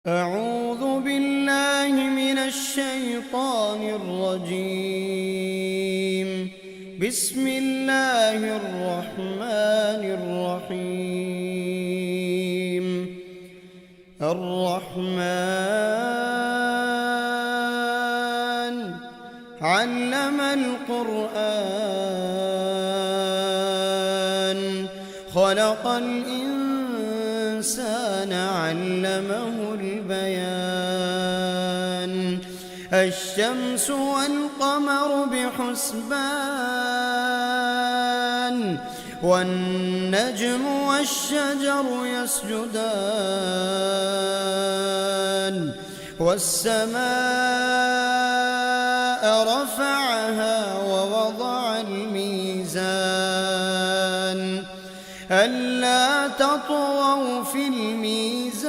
أعوذ بالله من الشيطان الرجيم. بسم الله الرحمن الرحيم. الرحمن علم القرآن خلق الإنسان علمه البيان. الشمس والقمر بحسبان والنجم والشجر يسجدان والسماء رفعها ووضع الميزان ألا تطغوا في الميزان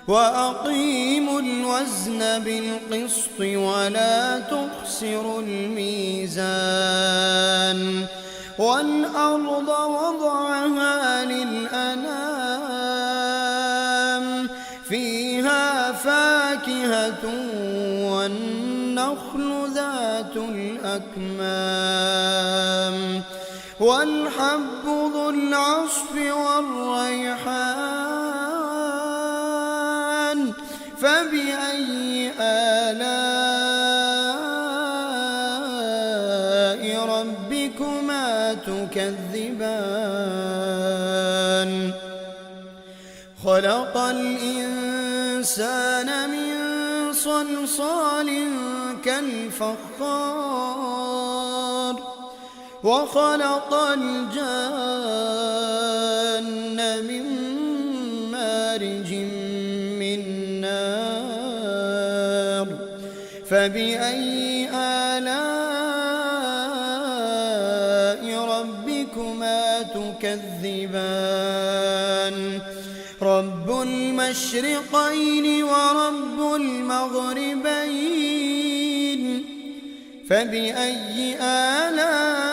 وأقيموا الوزن بالقسط ولا تخسروا الميزان. والأرض وضعها للأنام فيها فاكهة والنخل ذات الأكمام والحب ذو العصف والريحان. فبأي آلاء ربكما تكذبان؟ خلق الإنسان من صلصال كالفخار وخلق الجان من مارج من نار. فبأي آلاء ربكما تكذبان؟ رب المشرقين ورب المغربين. فبأي آلاء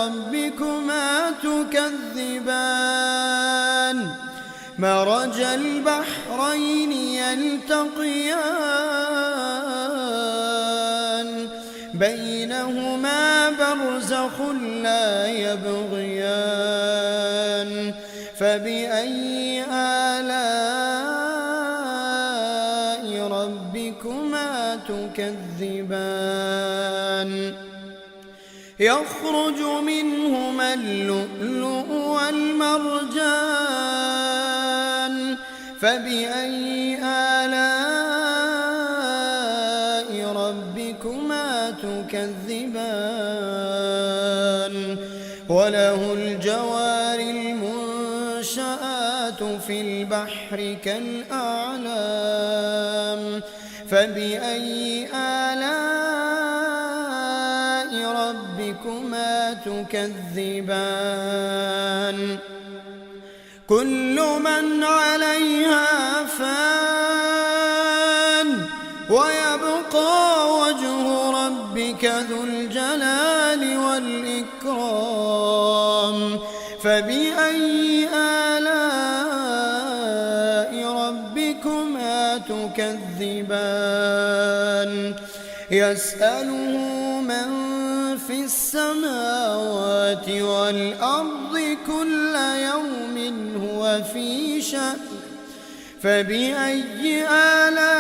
ربكما تكذبان؟ مرج البحرين يلتقيان بينهما برزخ لا يبغيان. فبأي آلاء ربكما تكذبان؟ يخرج منهما اللؤلؤ والمرجان. فبأي آلاء ربكما تكذبان؟ وله الجوار المنشآت في البحر كالأعلام. فبأي آلاء ربكما تكذبان؟ كل من عليها فان ويبقى وجه ربك ذو الجلال والإكرام. فبأي آلاء ربكما تكذبان؟ يسأله من في السماوات والأرض كل يوم هو في شأن. فبأي آلاء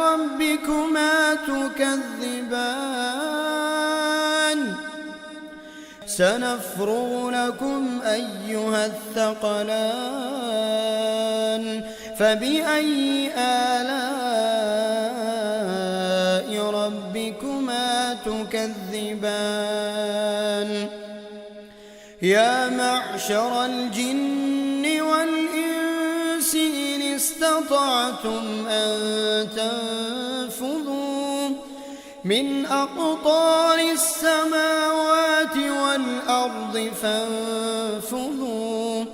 ربكما تكذبان؟ سنفرغ لكم أيها الثقلان. فبأي آلاء ربكما تكذبان؟ يا معشر الجن والإنس إن استطعتم أن تنفذوا من أقطار السماوات والأرض فانفذوا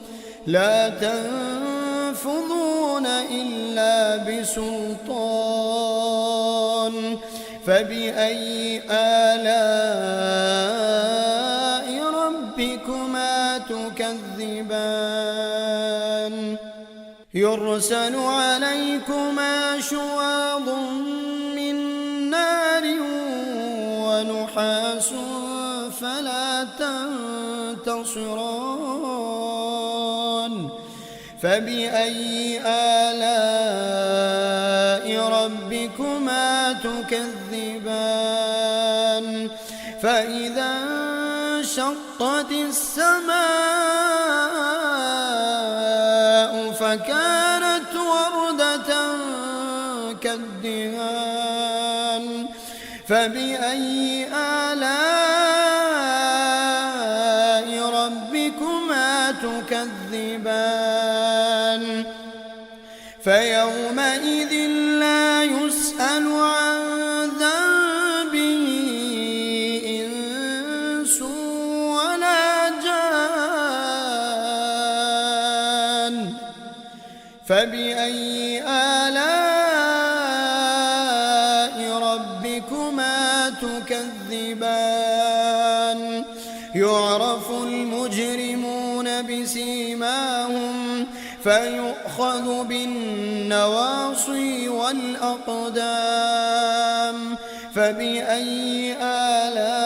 لا تنفذون إلا بسلطان. فبأي آلاء ربكما تكذبان يرسل عليكما شواظ من نار ونحاس فلا تنتصران فبأي آلاء ربكما تكذبان فإذا انشقت السماء فكانت وردة كالدهان فبأي آلاء ربكما تكذبان فيومئذ لا يسأل عن ذنبه إنس ولا جان فبأي آلاء ربكما تكذبان يعرف المجرمون بسيماهم فيؤخذ بالنواصي والأقدام فبأي آلاء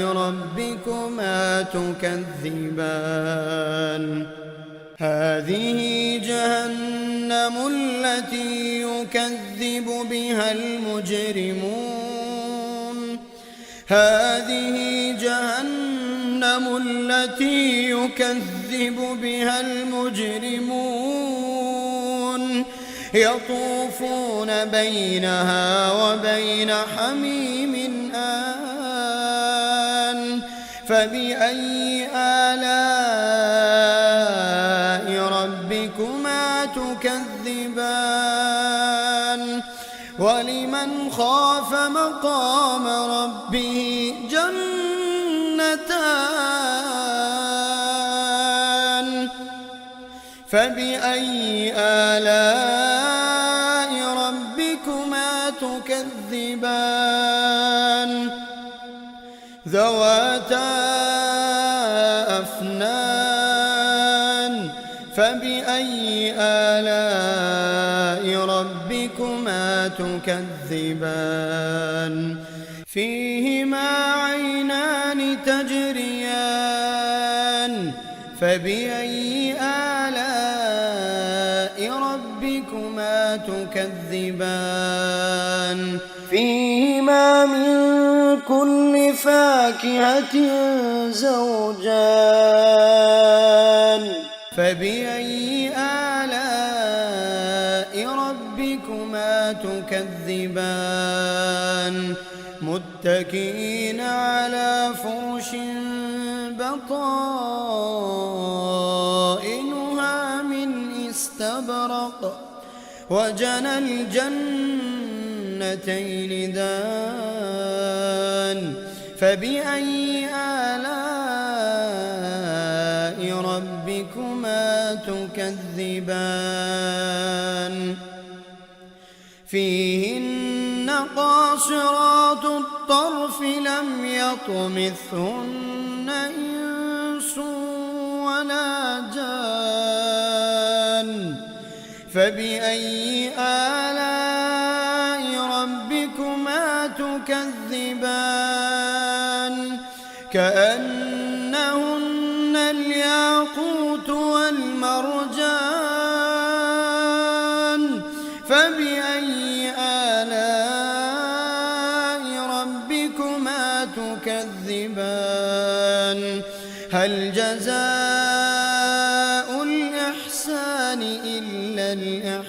ربكما تكذبان هذه جهنم التي يكذب بها المجرمون هذه جهنم التي يكذب بها المجرمون يطوفون بينها وبين حميم آن فبأي آلاء ربكما تكذبان ولمن خاف مقام ربه جنتان فبأي آلاء ربكما تكذبان ذواتا أفنان فبأي آلاء ربكما تكذبان فيهما عينان تجريان فبأي آلاء ربكما تكذبان فيهما من كل فاكهة زوجان فبأي آلاء ربكما تكذبان متكئين على فرش بطائنها من استبرق وجنى الجنتين دان فبأي آلاء ربكما تكذبان فيهن قاصرات الطرف لم يطمثهن إنس ولا جان فبأي آلاء ربكما تكذبان كأنهن الياقوت والمرجان فبأي آلاء ربكما تكذبان هل جزاء الإحسان إلا الإحسان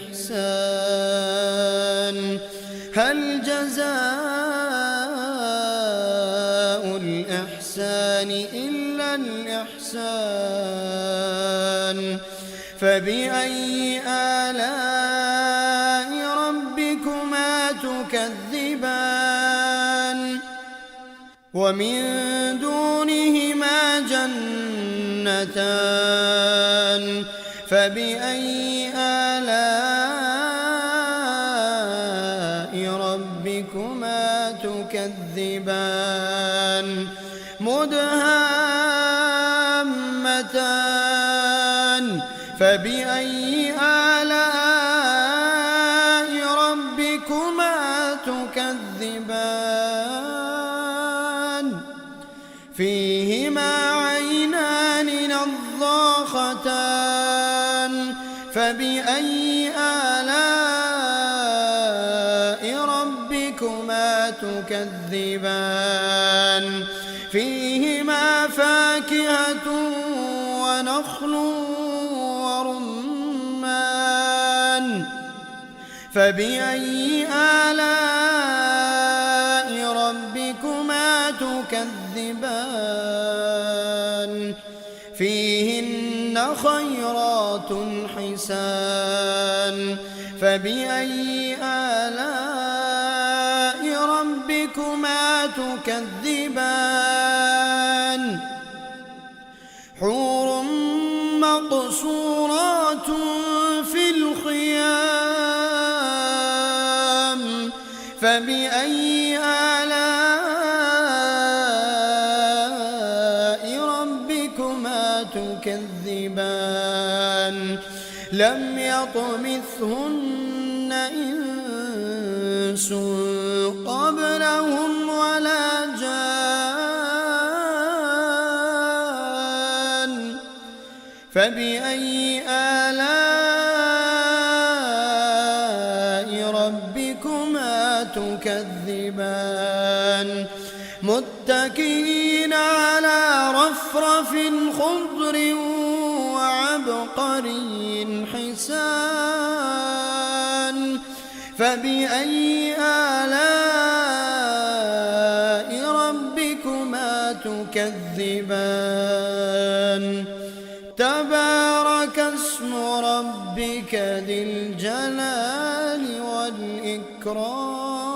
هل جزاء الإحسان إلا الإحسان فبأي آلاء ربكما تكذبان ومن دونهما جنتان فبأي آلاء ربكما تكذبان مدهامتان فبأي آلاء ربكما تكذبان فيهما عينان نضاختان فبأي آلاء ربكما تكذبان فيهما فاكهة ونخل ورمان فبأي آلاء ربكما تكذبان فيهن خيرات حسان فبأي آلاء ربكما تكذبان حور مقصورات في الخيام فبأي آلاء ربكما تكذبان لم يطمثهن إنس قبلهم ولا جان فبأي آلاء ربكما تكذبان متكئين على رفرف خضر وعبقري حسان فبأي آلاء ربكما تكذبان تبارك اسم ربك ذي الجلال والإكرام